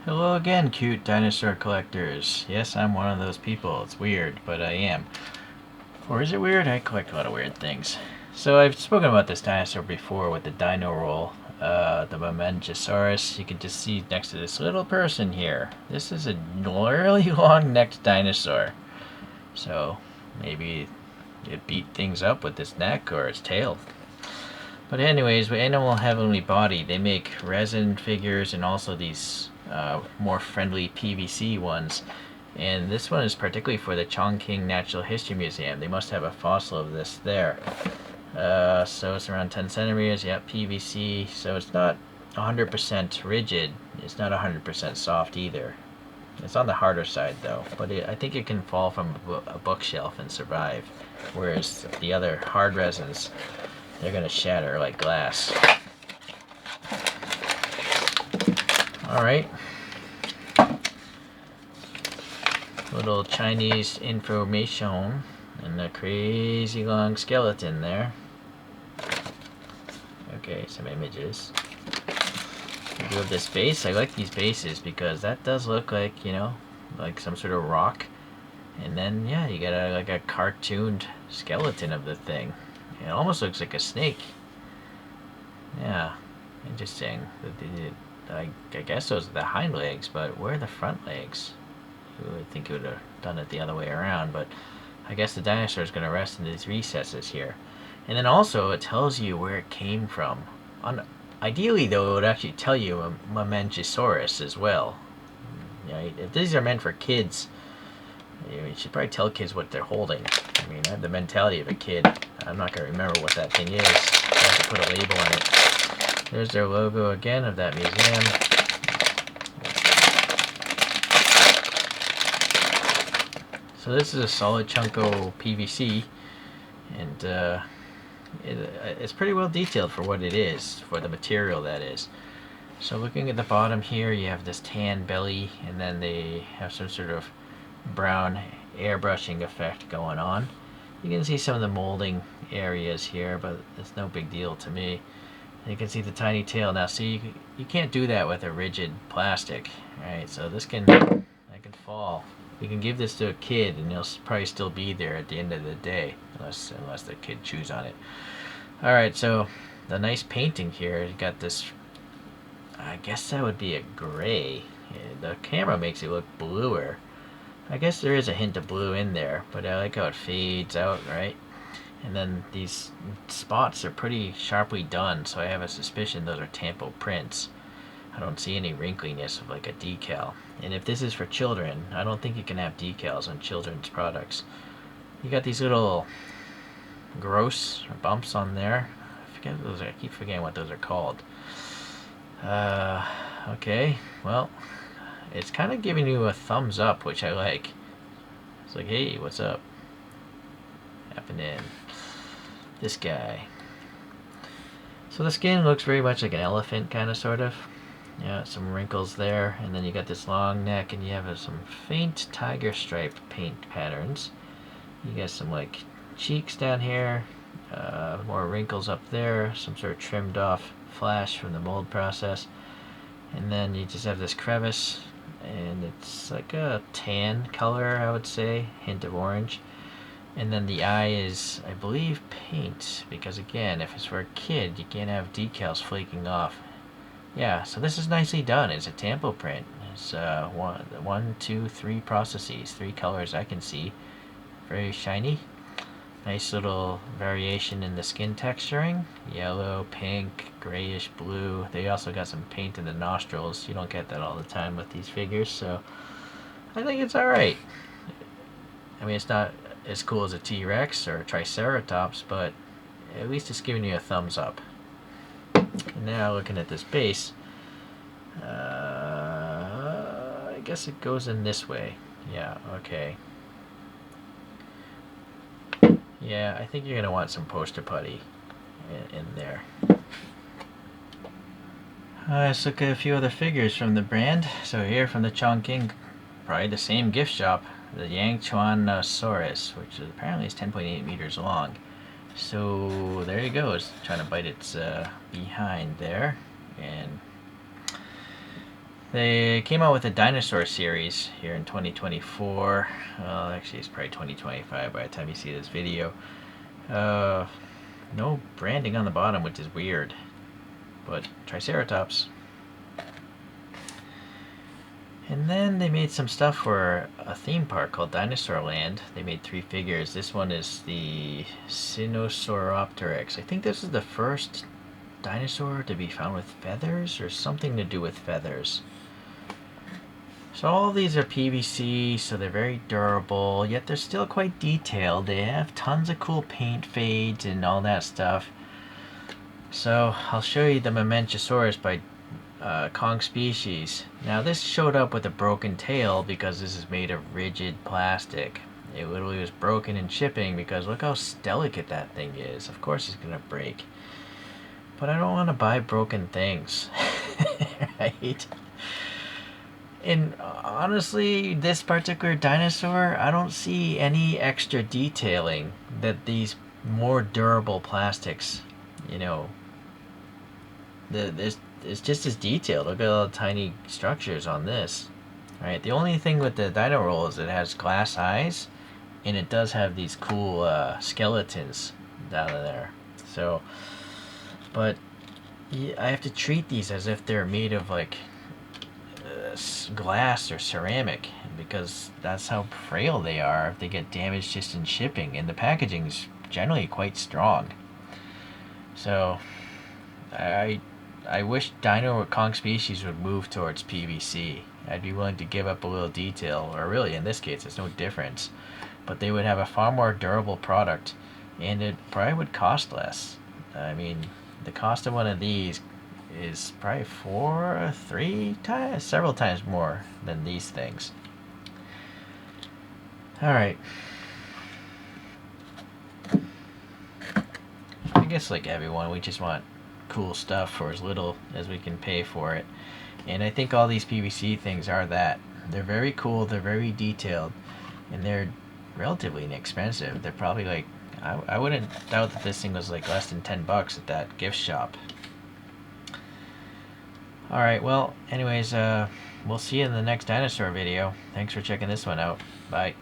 Hello again, cute dinosaur collectors. Yes, I'm one of those people. It's weird, but I am. Or is it weird? I collect a lot of weird things. So I've spoken about this dinosaur before with the dino roll, the Mamemchisaurus. You can just see next to this little person here. This is a really long-necked dinosaur. So maybe it beat things up with its neck or its tail. But anyways, with Animal Heavenly Body, they make resin figures and also these more friendly PVC ones. And this one is particularly for the Chongqing Natural History Museum. They must have a fossil of this there. So it's around 10 centimeters. Yep, PVC. So it's not 100% rigid. It's not 100% soft either. It's on the harder side though, but I think it can fall from a bookshelf and survive. Whereas the other hard resins, they're gonna shatter like glass. Alright. Little Chinese information and a crazy long skeleton there. Okay, some images. We do have this base. I like these bases because that does look like, like some sort of rock. And then, yeah, you got like a cartooned skeleton of the thing. It almost looks like a snake. Yeah, interesting. I guess those are the hind legs, but where are the front legs? You would think it would have done it the other way around, but I guess the dinosaur is going to rest in these recesses here. And then also it tells you where it came from. Ideally, though, it would actually tell you a Mamemchisaurus as well. Right? If these are meant for kids, you should probably tell kids what they're holding. I mean, I have the mentality of a kid. I'm not going to remember what that thing is. I have to put a label on it. There's their logo again of that museum. So this is a solid chunk of PVC, and it's pretty well detailed for what it is, for the material that is. So looking at the bottom here, you have this tan belly, and then they have some sort of brown airbrushing effect going on. You can see some of the molding areas here, but it's no big deal to me. You can see the tiny tail. Now see, you can't do that with a rigid plastic, right? So that can fall. You can give this to a kid and he'll probably still be there at the end of the day, unless the kid chews on it. Alright, so the nice painting here, you got this, I guess that would be a gray. The camera makes it look bluer. I guess there is a hint of blue in there, but I like how it fades out, right? And then these spots are pretty sharply done, so I have a suspicion those are tampo prints. I don't see any wrinkliness of like a decal. And if this is for children, I don't think you can have decals on children's products. You got these little gross bumps on there. I keep forgetting what those are called. Okay, well, it's kind of giving you a thumbs up, which I like. It's like, hey, what's up? Happening. This guy. So the skin looks very much like an elephant, kind of, sort of. Yeah, some wrinkles there, and then you got this long neck, and you have some faint tiger stripe paint patterns. You got some like cheeks down here, more wrinkles up there, some sort of trimmed off flash from the mold process, and then you just have this crevice, and it's like a tan color, I would say, hint of orange. And then the eye is, I believe, paint, because again, if it's for a kid, you can't have decals flaking off. Yeah, so this is nicely done. It's a tampo print. It's one, two, three processes, three colors I can see. Very shiny. Nice little variation in the skin texturing. Yellow, pink, grayish blue. They also got some paint in the nostrils. You don't get that all the time with these figures, so I think it's alright. I mean, it's not as cool as a T-Rex or a Triceratops, but at least it's giving you a thumbs up. And now looking at this base, I guess it goes in this way. Yeah, okay. Yeah, I think you're going to want some poster putty in there. Let's look at a few other figures from the brand. So here from the Chongqing, probably the same gift shop, the Mamemchisaurus, which apparently is 10.8 meters long. So there you go, it's trying to bite its behind there, and They came out with a dinosaur series here in 2024. Well, actually, it's probably 2025 by the time you see this video. No branding on the bottom, which is weird. But Triceratops. And then they made some stuff for a theme park called Dinosaur Land. They made 3 figures. This one is the Sinosauropteryx. I think this is the first dinosaur to be found with feathers or something to do with feathers. So all these are PVC, so they're very durable, yet they're still quite detailed. They have tons of cool paint fades and all that stuff. So I'll show you the Mamemchisaurus by Kong Species. Now this showed up with a broken tail because this is made of rigid plastic. It literally was broken in shipping because look how delicate that thing is. Of course it's gonna break. But I don't want to buy broken things, right? And honestly, this particular dinosaur, I don't see any extra detailing that these more durable plastics, you know, it's just as detailed. Look at all the tiny structures on this, right? The only thing with the dino roll is it has glass eyes, and it does have these cool skeletons down there. So, but yeah, I have to treat these as if they're made of like glass or ceramic because that's how frail they are if they get damaged just in shipping, and the packaging's generally quite strong. So I wish Dino or Kong Species would move towards PVC. I'd be willing to give up a little detail, or really in this case it's no difference, but they would have a far more durable product and it probably would cost less. I mean, the cost of one of these is probably several times more than these things. Alright. I guess like everyone, we just want cool stuff for as little as we can pay for it. And I think all these PVC things are that. They're very cool, they're very detailed, and they're relatively inexpensive. They're probably like, I wouldn't doubt that this thing was like less than $10 at that gift shop. Alright, well, anyways, we'll see you in the next dinosaur video. Thanks for checking this one out. Bye.